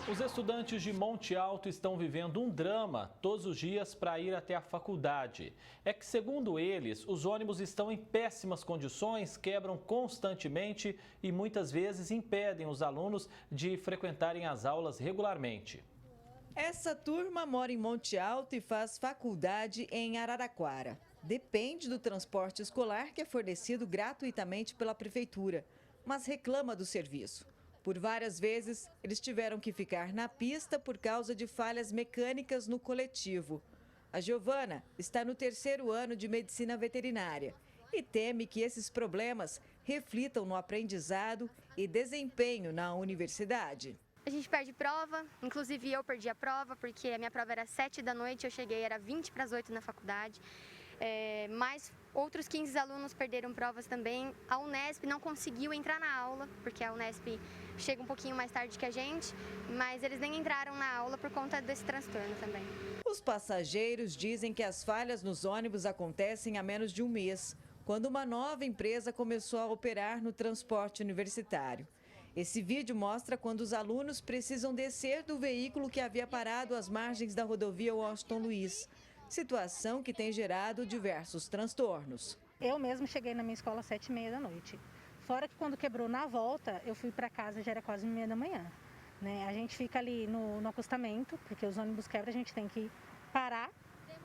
Os estudantes de Monte Alto estão vivendo um drama todos os dias para ir até a faculdade. É que, segundo eles, os ônibus estão em péssimas condições, quebram constantemente e muitas vezes impedem os alunos de frequentarem as aulas regularmente. Essa turma mora em Monte Alto e faz faculdade em Araraquara. Depende do transporte escolar que é fornecido gratuitamente pela prefeitura, mas reclama do serviço. Por várias vezes, eles tiveram que ficar na pista por causa de falhas mecânicas no coletivo. A Giovana está no 3º ano de medicina veterinária e teme que esses problemas reflitam no aprendizado e desempenho na universidade. A gente perde prova, inclusive eu perdi a prova, porque a minha prova era 7 da noite, eu cheguei, era 20 para as 8 na faculdade. Mas outros 15 alunos perderam provas também. A Unesp não conseguiu entrar na aula, porque a Unesp chega um pouquinho mais tarde que a gente, mas eles nem entraram na aula por conta desse transtorno também. Os passageiros dizem que as falhas nos ônibus acontecem há menos de um mês, quando uma nova empresa começou a operar no transporte universitário. Esse vídeo mostra quando os alunos precisam descer do veículo que havia parado às margens da rodovia Washington Luiz. Situação que tem gerado diversos transtornos. Eu mesmo cheguei na minha escola às 7h30 da noite. Fora que quando quebrou na volta, eu fui para casa, já era quase 1h30 da manhã. A gente fica ali no acostamento, porque os ônibus quebram, a gente tem que parar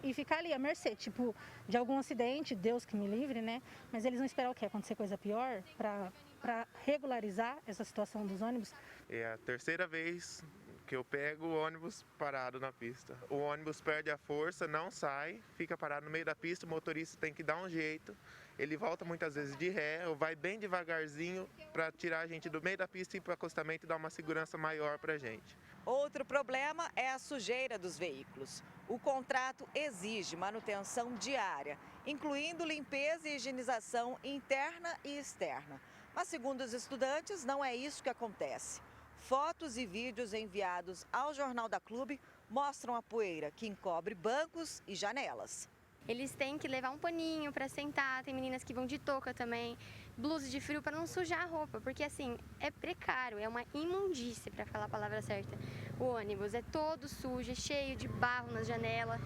e ficar ali à mercê, tipo, de algum acidente, Deus que me livre, né? Mas eles não esperam o quê? Acontecer coisa pior para regularizar essa situação dos ônibus. É a terceira vez que eu pego o ônibus parado na pista. O ônibus perde a força, não sai, fica parado no meio da pista, o motorista tem que dar um jeito. Ele volta muitas vezes de ré, ou vai bem devagarzinho para tirar a gente do meio da pista e ir para o acostamento e dar uma segurança maior para a gente. Outro problema é a sujeira dos veículos. O contrato exige manutenção diária, incluindo limpeza e higienização interna e externa. Mas, segundo os estudantes, não é isso que acontece. Fotos e vídeos enviados ao Jornal da Clube mostram a poeira que encobre bancos e janelas. Eles têm que levar um paninho para sentar, tem meninas que vão de touca também, blusa de frio para não sujar a roupa, porque assim, é precário, é uma imundície, para falar a palavra certa. O ônibus é todo sujo, é cheio de barro nas janelas,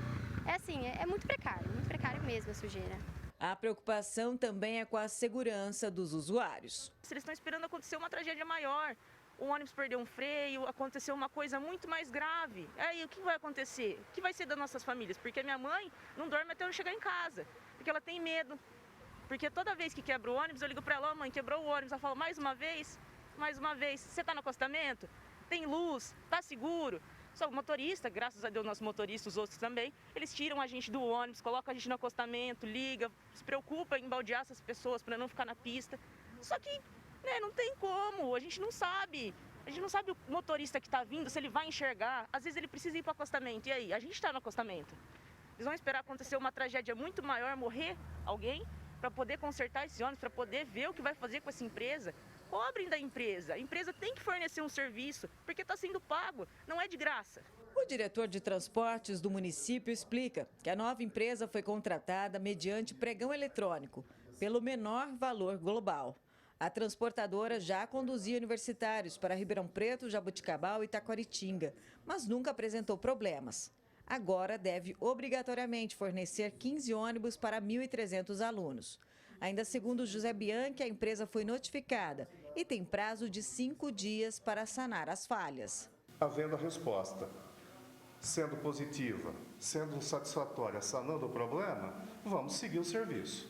é assim, é muito precário mesmo a sujeira. A preocupação também é com a segurança dos usuários. Eles estão esperando acontecer uma tragédia maior. O ônibus perdeu um freio, aconteceu uma coisa muito mais grave. Aí o que vai acontecer? O que vai ser das nossas famílias? Porque minha mãe não dorme até eu chegar em casa, porque ela tem medo. Porque toda vez que quebra o ônibus, eu ligo para ela: mãe, quebrou o ônibus. Ela fala: mais uma vez, você está no acostamento? Tem luz? Está seguro? Só o motorista, graças a Deus, nosso motorista, os outros também, eles tiram a gente do ônibus, colocam a gente no acostamento, liga, se preocupa em baldear essas pessoas para não ficar na pista. Só que não tem como, a gente não sabe. A gente não sabe o motorista que está vindo, se ele vai enxergar. Às vezes ele precisa ir para o acostamento. E aí? A gente está no acostamento. Eles vão esperar acontecer uma tragédia muito maior, morrer alguém, para poder consertar esse ônibus, para poder ver o que vai fazer com essa empresa. Cobrem da empresa. A empresa tem que fornecer um serviço, porque está sendo pago, não é de graça. O diretor de transportes do município explica que a nova empresa foi contratada mediante pregão eletrônico, pelo menor valor global. A transportadora já conduzia universitários para Ribeirão Preto, Jabuticabal e Taquaritinga, mas nunca apresentou problemas. Agora deve obrigatoriamente fornecer 15 ônibus para 1.300 alunos. Ainda segundo José Bianchi, a empresa foi notificada e tem prazo de 5 dias para sanar as falhas. Havendo a resposta, sendo positiva, sendo satisfatória, sanando o problema, vamos seguir o serviço.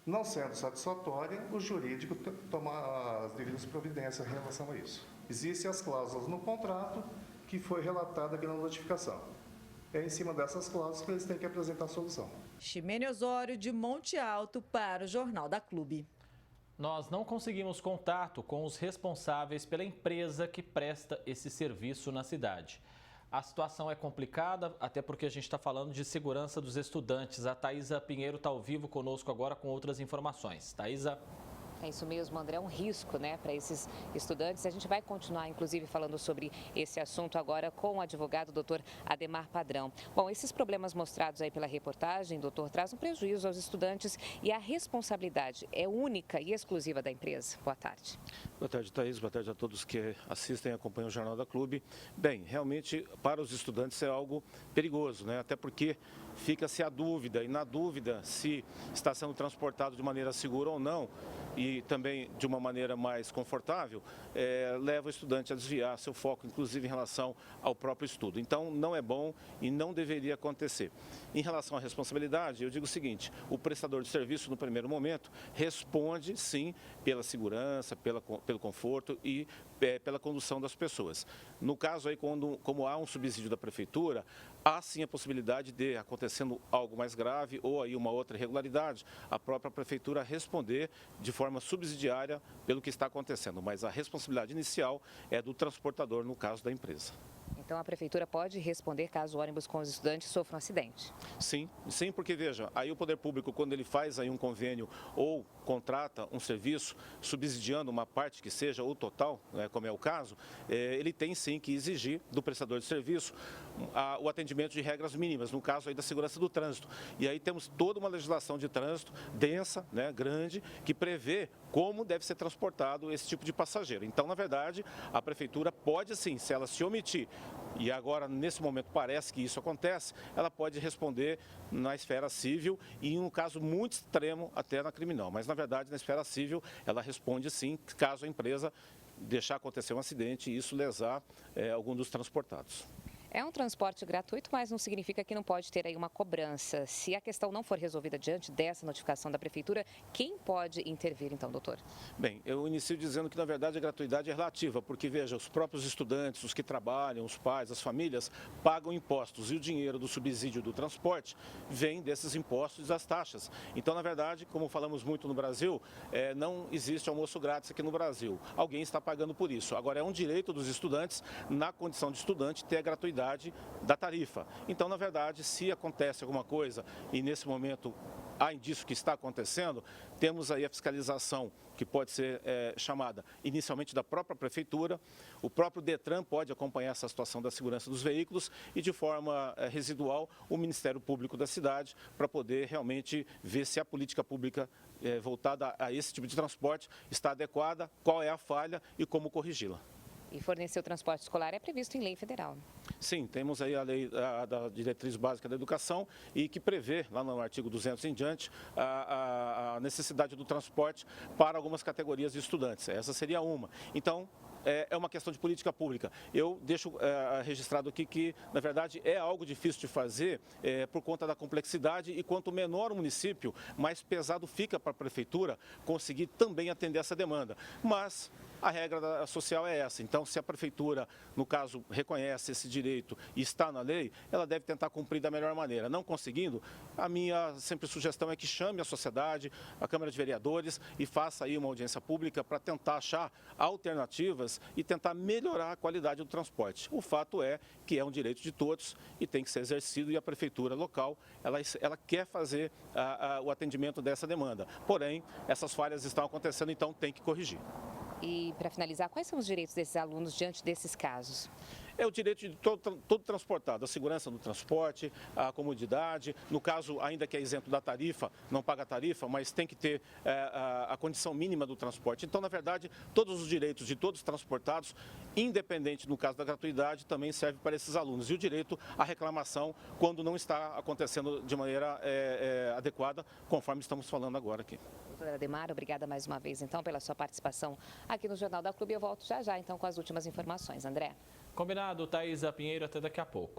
Não sendo satisfatória, o jurídico toma as devidas providências em relação a isso. Existem as cláusulas no contrato que foi relatada aqui na notificação. É em cima dessas cláusulas que eles têm que apresentar a solução. Ximene Osório, de Monte Alto, para o Jornal da Clube. Nós não conseguimos contato com os responsáveis pela empresa que presta esse serviço na cidade. A situação é complicada, até porque a gente está falando de segurança dos estudantes. A Thaisa Pinheiro está ao vivo conosco agora com outras informações. Thaisa. É isso mesmo, André, é um risco, né, para esses estudantes. A gente vai continuar, inclusive, falando sobre esse assunto agora com o advogado doutor Ademar Padrão. Bom, esses problemas mostrados aí pela reportagem, doutor, traz um prejuízo aos estudantes e a responsabilidade é única e exclusiva da empresa. Boa tarde. Boa tarde, Thaís. Boa tarde a todos que assistem e acompanham o Jornal da Clube. Bem, realmente, para os estudantes é algo perigoso, né? Até porque fica-se a dúvida, e na dúvida se está sendo transportado de maneira segura ou não, e também de uma maneira mais confortável, leva o estudante a desviar seu foco, inclusive em relação ao próprio estudo. Então, não é bom e não deveria acontecer. Em relação à responsabilidade, eu digo o seguinte: o prestador de serviço, no primeiro momento, responde, sim, pela segurança, pelo conforto e pela condução das pessoas. No caso aí, como há um subsídio da prefeitura, há sim a possibilidade de, acontecendo algo mais grave ou aí uma outra irregularidade, a própria prefeitura responder de forma subsidiária pelo que está acontecendo. Mas a responsabilidade inicial é do transportador, no caso da empresa. Então, a prefeitura pode responder caso o ônibus com os estudantes sofra um acidente? Sim, porque veja, aí o poder público, quando ele faz aí um convênio ou contrata um serviço subsidiando uma parte que seja ou total, né, como é o caso, ele tem sim que exigir do prestador de serviço o atendimento de regras mínimas, no caso aí da segurança do trânsito. E aí temos toda uma legislação de trânsito densa, né, grande, que prevê como deve ser transportado esse tipo de passageiro. Então, na verdade, a prefeitura pode sim, se ela se omitir, e agora, nesse momento, parece que isso acontece, ela pode responder na esfera civil e, em um caso muito extremo, até na criminal. Mas, na verdade, na esfera civil, ela responde sim, caso a empresa deixar acontecer um acidente e isso lesar algum dos transportados. É um transporte gratuito, mas não significa que não pode ter aí uma cobrança. Se a questão não for resolvida diante dessa notificação da prefeitura, quem pode intervir então, doutor? Bem, eu inicio dizendo que na verdade a gratuidade é relativa, porque veja, os próprios estudantes, os que trabalham, os pais, as famílias, pagam impostos e o dinheiro do subsídio do transporte vem desses impostos e das taxas. Então, na verdade, como falamos muito no Brasil, não existe almoço grátis aqui no Brasil. Alguém está pagando por isso. Agora, é um direito dos estudantes, na condição de estudante, ter a gratuidade da tarifa. Então, na verdade, se acontece alguma coisa e nesse momento há indício que está acontecendo, temos aí a fiscalização que pode ser chamada inicialmente da própria prefeitura, o próprio Detran pode acompanhar essa situação da segurança dos veículos e de forma residual o Ministério Público da cidade para poder realmente ver se a política pública voltada a esse tipo de transporte está adequada, qual é a falha e como corrigi-la. E fornecer o transporte escolar é previsto em lei federal. Sim, temos aí a lei da diretriz básica da educação e que prevê, lá no artigo 200 em diante, a necessidade do transporte para algumas categorias de estudantes. Essa seria uma. Então, é uma questão de política pública. Eu deixo registrado aqui que, na verdade, é algo difícil de fazer por conta da complexidade e quanto menor o município, mais pesado fica para a prefeitura conseguir também atender essa demanda. Mas a regra social é essa. Então, se a prefeitura, no caso, reconhece esse direito e está na lei, ela deve tentar cumprir da melhor maneira. Não conseguindo, a minha sempre sugestão é que chame a sociedade, a Câmara de Vereadores e faça aí uma audiência pública para tentar achar alternativas e tentar melhorar a qualidade do transporte. O fato é que é um direito de todos e tem que ser exercido e a prefeitura local, ela quer fazer o atendimento dessa demanda. Porém, essas falhas estão acontecendo, então tem que corrigir. E, para finalizar, quais são os direitos desses alunos diante desses casos? É o direito de todo transportado, a segurança do transporte, a comodidade, no caso, ainda que é isento da tarifa, não paga a tarifa, mas tem que ter a condição mínima do transporte. Então, na verdade, todos os direitos de todos os transportados, independente no caso da gratuidade, também serve para esses alunos. E o direito à reclamação quando não está acontecendo de maneira adequada, conforme estamos falando agora aqui. Doutora Ademar, obrigada mais uma vez, então, pela sua participação aqui no Jornal da Clube. Eu volto já, então, com as últimas informações. André. Combinado, Thaisa Pinheiro, até daqui a pouco.